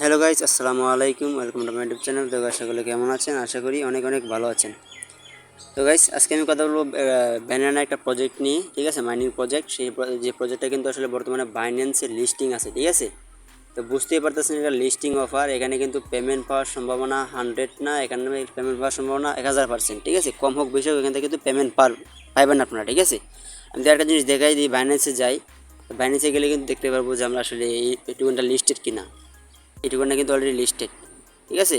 Hello guys, আসসালামু আলাইকুম। Welcome to my YouTube channel. তো গাইস, সকলে কেমন আছেন? আশা করি অনেক অনেক ভালো আছেন। তো গাইস, আজকে আমি কথা বলবো ব্যানানা একটা প্রজেক্ট নিয়ে। ঠিক আছে, মাইনিং প্রজেক্ট। যে প্রজেক্টটা কিন্তু আসলে বর্তমানে বাইন্যান্সের লিস্টিং আছে। ঠিক আছে, তো বুঝতেই পারতেছেন এটা লিস্টিং অফার। এখানে কিন্তু পেমেন্ট পাওয়ার সম্ভাবনা 100 না, এখানে পেমেন্ট পাওয়ার সম্ভাবনা 1000%। ঠিক আছে, কম হোক বেশি হোক এখান থেকে কিন্তু পেমেন্ট পাইবেন আপনারা। ঠিক আছে, আমি একটা জিনিস দেখাই দিই। বাইন্যান্সে যাই, বাইন্যান্সে গেলে কিন্তু দেখতে পারবো যে আমরা আসলে এই টোকেনটা লিস্টেড কিনা। এই টোকেনটা কিন্তু অলরেডি লিস্টেড। ঠিক আছে,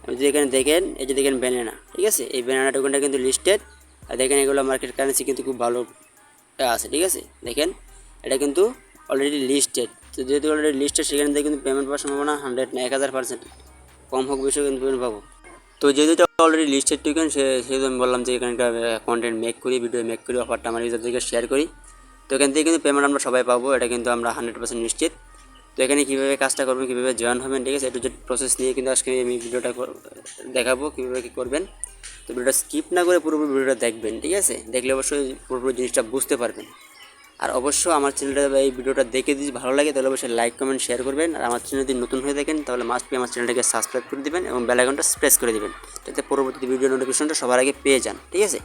আপনি যদি এখানে দেখেন, এই যে দেখেন ব্যানানা। ঠিক আছে, এই ব্যানানা টোকেনটা কিন্তু লিস্টেড। আর দেখেন এগুলো মার্কেট কারেন্সি কিন্তু খুব ভালো আছে। ঠিক আছে, দেখেন এটা কিন্তু অলরেডি লিস্টেড। তো যেহেতু অলরেডি লিস্টেড, সেখান থেকে কিন্তু পেমেন্ট পাওয়ার সম্ভাবনা 100 না 1000%। কম হোক বেশি হোক কিন্তু পেমেন্ট পাবো। তো যেহেতু এটা অলরেডি লিস্টেড টোকেন, সেহেতু আমি বললাম যে এখানে কন্টেন্ট মেক করি, ভিডিও মেক করি, অফারটা আমার ইউজারদেরকে শেয়ার করি। তো এখান থেকে কিন্তু পেমেন্ট আমরা সবাই পাবো, এটা কিন্তু আমরা 100% নিশ্চিত। তো এখানে কীভাবে কাজটা করবেন, কীভাবে জয়েন হবেন, ঠিক আছে, একটু যে প্রসেস নিয়ে কিন্তু আজকে আমি ভিডিওটা দেখাবো কীভাবে কী করবেন। তো ভিডিওটা স্কিপ না করে পুরোপুরি ভিডিওটা দেখবেন। ঠিক আছে, দেখলে অবশ্যই পুরোপুরি জিনিসটা বুঝতে পারবেন। আর অবশ্য আমার চ্যানেলটা, এই ভিডিওটা দেখে যদি ভালো লাগে তাহলে অবশ্যই লাইক কমেন্ট শেয়ার করবেন। আর আমার চ্যানেল যদি নতুন হয়ে থাকেন তাহলে মাস্ট বি আমার চ্যানেলটাকে সাবস্ক্রাইব করে দেবেন এবং বেল আইকনটা প্রেস করে দেবেন, যাতে পরবর্তী ভিডিও নোটিফিকেশনটা সবার আগে পেয়ে যান। ঠিক আছে,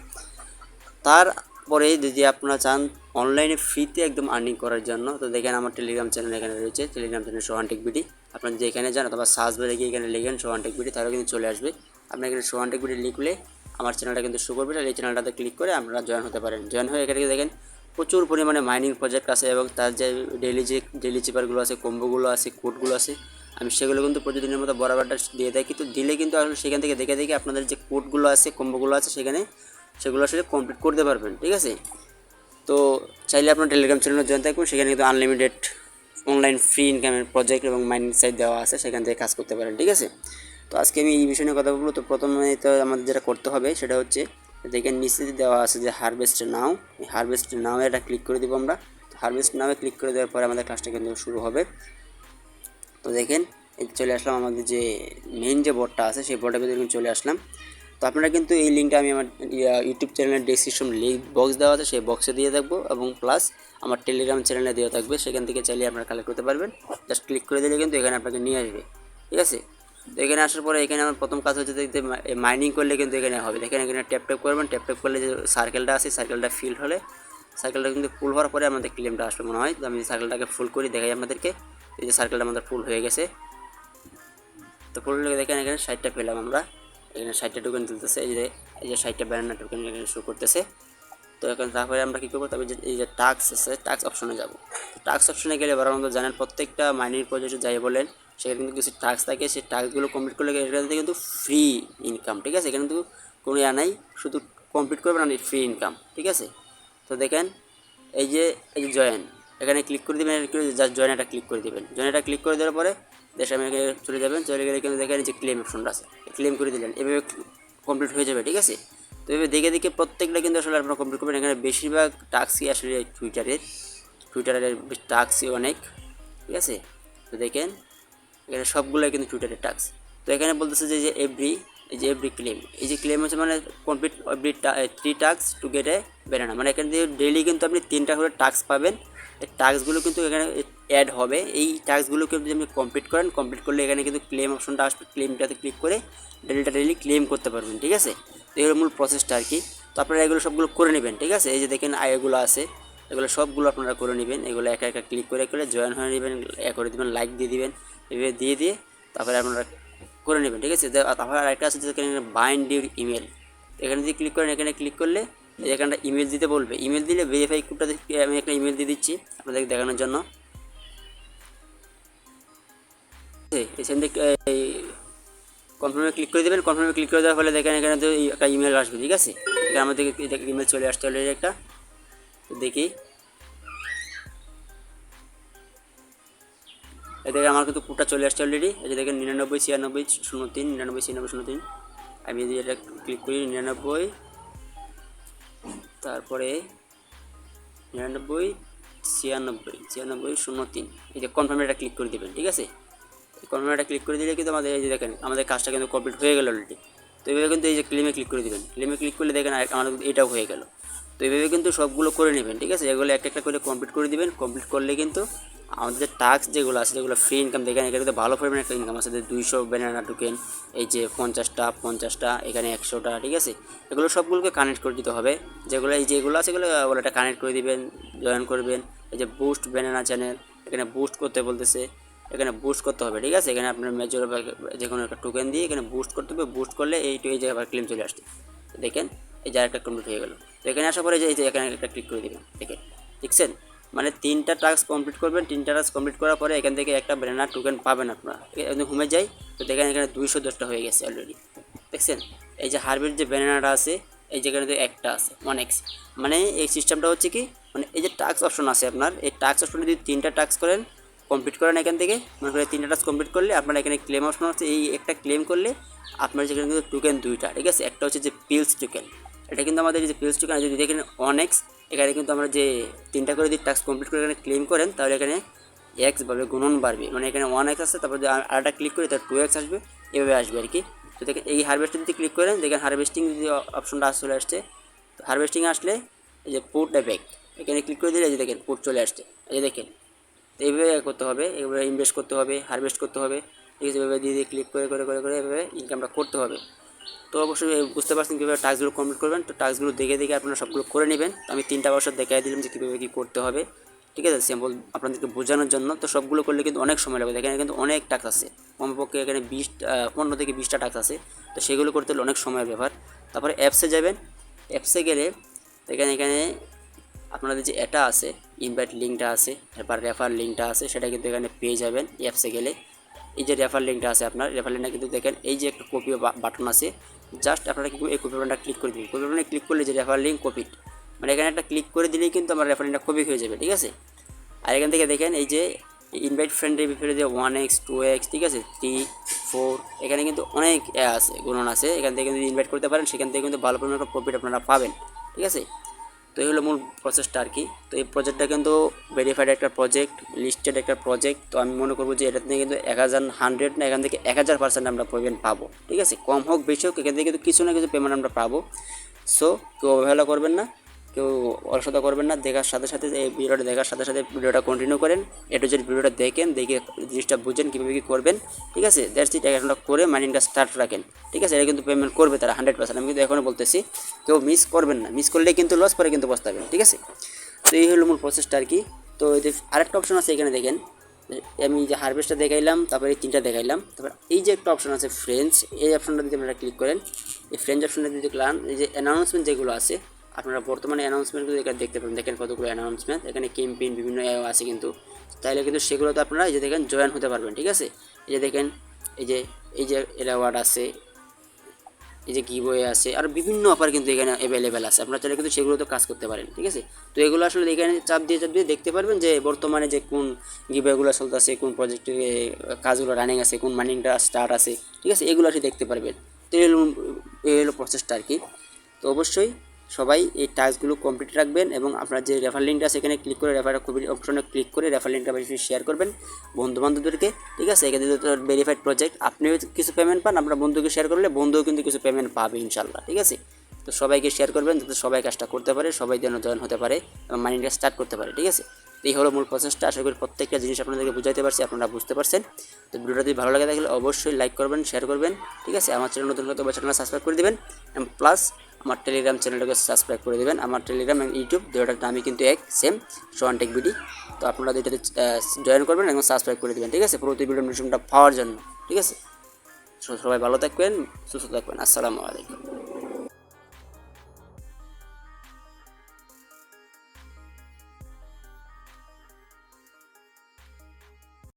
তারপরে যদি আপনারা চান অনলাইনে ফ্রিতে একদম আর্নিং করার জন্য, তো দেখেন আমার টেলিগ্রাম চ্যানেল এখানে রয়েছে। টেলিগ্রাম চ্যানেল সোহান টেক বিডি। আপনারা যেখানে যান অথবা সার্চ বারে গিয়ে এখানে লিখেন সোহান টেক বিডি, তাহলে কিন্তু চলে আসবে। আপনার এখানে সোহান টেক বিডি লিখলে আমার চ্যানেলটা কিন্তু শো করবে। আর এই চ্যানেলটাতে ক্লিক করে আপনারা জয়েন হতে পারেন। জয়েন হয়ে এখানে দেখেন প্রচুর পরিমাণে মাইনিং প্রজেক্ট আছে এবং তার যে ডেইলি চিপারগুলো আছে, কম্বোগুলো আছে, কোডগুলো আছে, আমি সেগুলো কিন্তু প্রতিদিনের মতো বরাবরটা দিয়ে থাকি। কিন্তু দিলে কিন্তু আসলে সেখান থেকে দেখে দেখে আপনাদের যে কোডগুলো আছে, কম্বোগুলো আছে, সেগুলো আসলে কমপ্লিট করতে পারবেন। ঠিক আছে, তো চাইলে আপনার টেলিগ্রাম চ্যানেলে জয়েন থাকবেন। সেখানে কিন্তু আনলিমিটেড অনলাইন ফ্রি ইনকামের প্রজেক্ট এবং মাইনিং সাইট দেওয়া আছে, সেখান থেকে কাজ করতে পারেন। ঠিক আছে, তো আজকে আমি এই বিষয় নিয়ে কথা বলবো। তো প্রথমে তো আমাদের যেটা করতে হবে সেটা হচ্ছে, দেখেন নিচে দেওয়া আছে যে হারভেস্ট নাও। এই হারভেস্ট নাও এটা ক্লিক করে দেবো আমরা। তো হারভেস্ট নাও ক্লিক করে দেওয়ার পরে আমাদের ক্লাসটা কিন্তু শুরু হবে। তো দেখেন এই চলে আসলাম আমাদের যে মেইন যে বোর্ডটা আছে, সেই বোর্ডের ভিতরে চলে আসলাম। তো আপনারা কিন্তু এই লিঙ্কটা আমি আমার ইউটিউব চ্যানেলের ডেসক্রিপশন লিঙ্ক বক্স দেওয়া আছে, সেই বক্সে দিয়ে থাকবো এবং প্লাস আমার টেলিগ্রাম চ্যানেলে দেওয়া থাকবে। সেখান থেকে চাইলে আপনারা কালেক্ট করতে পারবেন। জাস্ট ক্লিক করে দিলে কিন্তু এখানে আপনাকে নিয়ে আসবে। ঠিক আছে, তো এখানে আসার পরে এখানে আমার প্রথম কাজ হচ্ছে দেখতে মাইনিং করলে কিন্তু এখানে হবে। দেখেন এখানে ট্যাপ করবেন। ট্যাপ করলে যে সার্কেলটা আছে, সার্কেলটা ফিল হলে, সার্কেলটা কিন্তু ফুল হওয়ার পরে আমাদের ক্লেমটা আসবে মনে হয়। তো আমি সার্কেলটাকে ফুল করি, দেখাই আপনাদেরকে। এই যে সার্কেলটা আমাদের ফুল হয়ে গেছে। তো ফুল হয়ে দেখেন এখানে 60টা পেলাম আমরা। এখানে 60টা টোকেন তুলতেছে। এই যে 60টা ব্যানানা টোকেন এখানে শো করতেছে। তো এখন তারপরে আমরা কী করবো, তবে এই যে টাস্ক আছে, টাস্ক অপশনে যাব। টাস্ক অপশনে গেলে বড় মতো জানেন প্রত্যেকটা মাইনিং প্রজেক্টে যাই বলেন, সেখানে কিন্তু কিছু টাস্ক থাকে। সেই টাস্কগুলো কমপ্লিট করলে এখান থেকে কিন্তু ফ্রি ইনকাম। ঠিক আছে, এখানে কিন্তু কোনো নাই, শুধু কমপ্লিট করবেন আর ফ্রি ইনকাম। ঠিক আছে, তো দেখেন এই যে জয়েন, এখানে ক্লিক করে দেবেন। জাস্ট জয়েন এটা ক্লিক করে দেবেন। জয়েন এটা ক্লিক করে দেওয়ার পরে দেশ আমি এখানে চলে যাবেন। চলে গেলে কিন্তু দেখেন যে ক্লেম অপশনটা আছে, ক্লেম করে দিলেন। এভাবে কমপ্লিট হয়ে যাবে। ঠিক আছে, তো এভাবে দেখে দেখে প্রত্যেকটা কিন্তু আসলে আপনারা কমপ্লিট করবেন। এখানে বেশিরভাগ টাস্কই আসলে টুইটারের টাস্কই অনেক। ঠিক আছে, তো দেখেন এখানে সবগুলোই কিন্তু টুইটারের টাস্ক। তো এখানে বলতেছে যে এভরি ক্লেম, এই যে ক্লেম হচ্ছে মানে complete every 3 task to get A banana. মানে এখানে দিয়ে ডেইলি কিন্তু আপনি 3টা করে টাস্ক পাবেন। এই টাস্কগুলো কিন্তু এখানে অ্যাড হবে। এই টাস্কগুলোকে যদি আপনি কমপ্লিট করেন, কমপ্লিট করলে এখানে কিন্তু ক্লেম অপশনটা আসবে। ক্লেমটাতে ক্লিক করে ডেইলি ক্লেম করতে পারবেন। ঠিক আছে, তো এগুলো মূল প্রসেসটা আর কি। তো আপনারা এগুলো সবগুলো করে নেবেন। ঠিক আছে, এই যে দেখেন এগুলো আছে, এগুলো সবগুলো আপনারা করে নেবেন। এগুলো একা একা ক্লিক করে জয়েন হয়ে নেবেন, করে দেবেন, লাইক দিয়ে দিবেন। এভাবে দিয়ে তারপরে আপনারা করে নেবেন। ঠিক আছে, তারপরে আরেকটা আছে যেখানে বাইন্ড ইউর ইমেল। এখানে যদি ক্লিক করেন, এখানে ক্লিক করলে এখানটা ইমেল দিতে বলবে। ইমেল দিলে ভেরিফাই কোডটা আমি একটা ইমেল দিয়ে দিচ্ছি আপনাদেরকে দেখানোর জন্য। এখান থেকে কনফার্মে ক্লিক করে দেবেন। কনফার্মে ক্লিক করে দেওয়ার ফলে দেখেন এখানে তো একটা ইমেল আসবে। ঠিক আছে, এখানে আমাদের ইমেল চলে আসতে হলে একটা দেখি। এদিকে আমার কিন্তু কোডটা চলে আসছে অলরেডি। এই যে দেখেন 999603 999603। আমি যদি এটা ক্লিক করি 99, তারপরে 999603, এই যে কনফার্ম এটা ক্লিক করে দেবেন। ঠিক আছে, কনফার্ম এটা ক্লিক করে দিলে কিন্তু আমাদের এই যে দেখেন আমাদের কাজটা কিন্তু কমপ্লিট হয়ে গেল অলরেডি। তো এইভাবে কিন্তু এই যে ক্লেমে ক্লিক করে দেবেন। ক্লেমে ক্লিক করলে দেখেন আমাদের এটাও হয়ে গেল। তো এইভাবে কিন্তু সবগুলো করে নেবেন, ঠিক আছে। এগুলো একটা একটা করে কমপ্লিট করে দিবেন। কমপ্লিট করলে কিন্তু আমাদের যে টাস্ক যেগুলো আছে, যেগুলো ফ্রি ইনকাম দেখেন, এখানে কিন্তু ভালো পরিমাণে একটা ইনকাম আছে। যে 200 ব্যানানা টোকেন, এই যে 50টা, এখানে 100টা, ঠিক আছে। এগুলো সবগুলোকে কানেক্ট করে দিতে হবে। যেগুলো এই যেগুলো আছে এগুলো ওটা কানেক্ট করে দিবেন, জয়েন করবেন। এই যে বুস্ট ব্যানানা চ্যানেল, এখানে বুস্ট করতে বলতেছে, এখানে বুস্ট করতে হবে, ঠিক আছে। এখানে আপনার মেজর যে কোনো একটা টোকেন দিয়ে এখানে বুস্ট করতে হবে। বুস্ট করলে এই যে আবার ক্লেম চলে আসছে, দেখেন এই যে একটা কমপ্লিট হয়ে গেল। তো এখানে আসার পরে এই যে এখানে একটা ক্লিক করে দেবেন, দেখেন দেখছেন। মানে 3টা টাস্ক কমপ্লিট করবেন। 3টা টাস্ক কমপ্লিট করার পরে এখান থেকে একটা ব্যানানা টোকেন পাবেন আপনারা। হোমে যাই, তো দেখেন এখানে 210টা হয়ে গেছে অলরেডি, দেখছেন। এই যে হারভেস্ট যে ব্যানানাটা আছে, এই যেখানে তো একটা আছে 1x। মানে এই সিস্টেমটা হচ্ছে কি, মানে এই যে টাস্ক অপশন আছে আপনার, এই টাস্ক অপশনে যদি 3টা টাস্ক করেন, কমপ্লিট করেন এখান থেকে, মনে করে 3টা টাস্ক কমপ্লিট করলে আপনার এখানে ক্লেম অপশন আছে। এই একটা ক্লেম করলে আপনার যেখানে কিন্তু টোকেন 2টা, ঠিক আছে। একটা হচ্ছে যে পিলস টোকেন, এটা কিন্তু আমাদের যে পিলস টোকেন যদি দেখেন 1x, এখানে কিন্তু আমরা যে 3টা করে যদি টাস্ক কমপ্লিট করে এখানে ক্লেম করেন, তাহলে এখানে এক্স বাড়বে, গুণন বাড়বে। মানে এখানে 1x আছে, তারপর যদি আরেকটা ক্লিক করি তাহলে 2x আসবে, এভাবে আসবে আর কি। তো দেখেন এই হারভেস্টিং যদি ক্লিক করেন, দেখেন হারভেস্টিং যদি অপশনটা চলে আসছে। তো হারভেস্টিং আসলে এই যে পুট ব্যাক, এখানে ক্লিক করে দিলে এই যে দেখেন পুট চলে আসছে, এই যে দেখেন। তো এইভাবে করতে হবে, এইভাবে ইনভেস্ট করতে হবে, হারভেস্ট করতে হবে, ঠিক আছে। এভাবে দিয়ে ক্লিক করে করে করে করে এভাবে ইনকামটা করতে হবে। তো অবশ্যই বুঝতে পারছেন কীভাবে টাস্কগুলো কমপ্লিট করবেন। তো টাস্কগুলো দেখে দেখে আপনারা সবগুলো করে নেবেন। তো আমি 3টা বছর দেখাই দিলাম যে কীভাবে কী করতে হবে, ঠিক আছে, সিম্পল আপনাদেরকে বোঝানোর জন্য। তো সবগুলো করলে কিন্তু অনেক সময় লাগবে। এখানে কিন্তু অনেক টাস্ক আছে, কমপক্ষে এখানে 15 থেকে 20টা টাস্ক আছে। তো সেগুলো করতে হলে অনেক সময়ের ব্যাপার। তারপরে অ্যাপসে যাবেন। অ্যাপসে গেলে এখানে আপনাদের যে এটা আছে, ইনভাইট লিঙ্কটা আছে, এরপর রেফার লিঙ্কটা আছে, সেটা কিন্তু এখানে পেয়ে যাবেন অ্যাপসে গেলে। এই যে রেফার লিঙ্কটা আছে আপনার, রেফার লিঙ্কটা কিন্তু দেখেন এই যে একটা কপি বাটন আছে, জাস্ট আপনারা কিন্তু এই কপি বাটনটা ক্লিক করে দিন। কপি বাটনে ক্লিক করলে যে রেফার লিঙ্ক কপিড, মানে এখানে একটা ক্লিক করে দিলেই কিন্তু আমার রেফার লিঙ্কটা কপি হয়ে যাবে, ঠিক আছে। আর এখান থেকে দেখেন এই যে ইনভাইট ফ্রেন্ডের ভিতরে যে 1x 2x, ঠিক আছে, 3 4, এখানে কিন্তু অনেক আছে, গুণন আছে। এখান থেকে যদি ইনভাইট করতে পারেন, সেখান থেকে কিন্তু ভালো পরিমাণ একটা প্রফিট আপনারা পাবেন, ঠিক আছে। তো এই হলো মূল প্রসেসটা আর কি। তো এই প্রজেক্টটা কিন্তু ভেরিফাইড একটা প্রজেক্ট, লিস্টেড একটা প্রজেক্ট। তো আমি মনে করবো যে এটা থেকে কিন্তু 1000 না, এখান থেকে 1000% আমরা পেমেন্ট পাবো, ঠিক আছে। কম হোক বেশি হোক, এখান থেকে কিন্তু কিছু না কিছু পেমেন্ট আমরা পাবো। সো কেউ অবহেলা করবেন না, কেউ অলসতা করবেন না। দেখার সাথে সাথে এই ভিডিওটা দেখার সাথে সাথে ভিডিওটা কন্টিনিউ করেন। একটু যদি ভিডিওটা দেখেন, দেখে জিনিসটা বুঝেন কীভাবে কী করবেন, ঠিক আছে। That's it. একটা করে মাইনিংটা স্টার্ট রাখেন, ঠিক আছে। এটা কিন্তু পেমেন্ট করবে তারা 100%। আমি কিন্তু এখনও বলতেছি, কেউ মিস করবেন না। মিস করলে কিন্তু লস, পরে কিন্তু পস্তাবেন, ঠিক আছে। তো এই হলো মূল প্রসেসটা আর কি। তো এই যে আরেকটা অপশন আছে এখানে দেখেন, আমি যে হারভেস্টটা দেখাইলাম, তারপরে এই 3টা দেখাইলাম, তারপর এই যে একটা অপশন আছে ফ্রেন্ডস, এই অপশনটা যদি আপনারা ক্লিক করেন, এই ফ্রেন্ডস অপশনটা যদি দেখলাম, এই যে অ্যানাউন্সমেন্ট যেগুলো আছে, আপনারা বর্তমানে অ্যানাউন্সমেন্টগুলো এখানে দেখতে পাবেন। দেখেন কতগুলো অ্যানাউন্সমেন্ট, এখানে ক্যাম্পেইন বিভিন্ন আছে কিন্তু, তাইলে কিন্তু সেগুলোতে আপনারা এই যে দেখেন জয়েন হতে পারবেন, ঠিক আছে। এই যে দেখেন এই যে অ্যাওয়ার্ড আছে, এই যে গিভওয়ে আছে, আর বিভিন্ন অফার কিন্তু এখানে অ্যাভেলেবেল আছে। আপনারা চাইলে কিন্তু সেগুলোতে কাজ করতে পারেন, ঠিক আছে। তো এগুলো আসলে এখানে চাপ দিয়ে দেখতে পারবেন যে বর্তমানে যে কোন গিভওয়েগুলো চলতেছে, কোন প্রজেক্টের কাজগুলো রানিং আছে, কোন মাইনিংটা স্টার্ট আছে, ঠিক আছে। এগুলো আসলে দেখতে পারবেন। তো এই হলো প্রসেসটা আর কি। তো অবশ্যই সবাই এই টাস্কগুলো কমপ্লিট রাখবেন, এবং আপনার যে রেফার লিঙ্কটা আছে এখানে ক্লিক করে রেফার অপশনে ক্লিক করে রেফার লিঙ্কটা বেশি শেয়ার করবেন বন্ধুবান্ধবদেরকে, ঠিক আছে। এখানে যদি ভেরিফাইড প্রজেক্ট, আপনিও কিছু পেমেন্ট পান, আপনার বন্ধুকে শেয়ার করলে বন্ধুও কিন্তু কিছু পেমেন্ট পাবে ইনশাল্লাহ, ঠিক আছে। তো সবাইকে শেয়ার করবেন, যাতে সবাই কাজটা করতে পারে, সবাই যেন জয়েন হতে পারে এবং মাইনিংটা স্টার্ট করতে পারে, ঠিক আছে। এই হলো মূল প্রসেসটা। আশা করি প্রত্যেকটা জিনিস আপনাদেরকে বুঝাইতে পারছি, আপনারা বুঝতে পারছেন। তো ভিডিওটা যদি ভালো লাগে থাকলে অবশ্যই লাইক করবেন, শেয়ার করবেন, ঠিক আছে। আমার চ্যানেল নতুন হলে চ্যানেলটা সাবস্ক্রাইব করে দেবেন, এবং প্লাস আমার টেলিগ্রাম চ্যানেলটাকে সাবস্ক্রাইব করে দেবেন। আমার টেলিগ্রাম এবং ইউটিউব দুটোটার নামই কিন্তু এক, সেম, সোহান টেক বিডি। তো আপনারা দুইটাতে জয়েন করবেন এবং সাবস্ক্রাইব করে দেবেন, ঠিক আছে, প্রতি ভিডিও নোটিফিকেশনটা পাওয়ার জন্য, ঠিক আছে। সবাই ভালো থাকবেন, সুস্থ থাকবেন। আসসালামু আলাইকুম।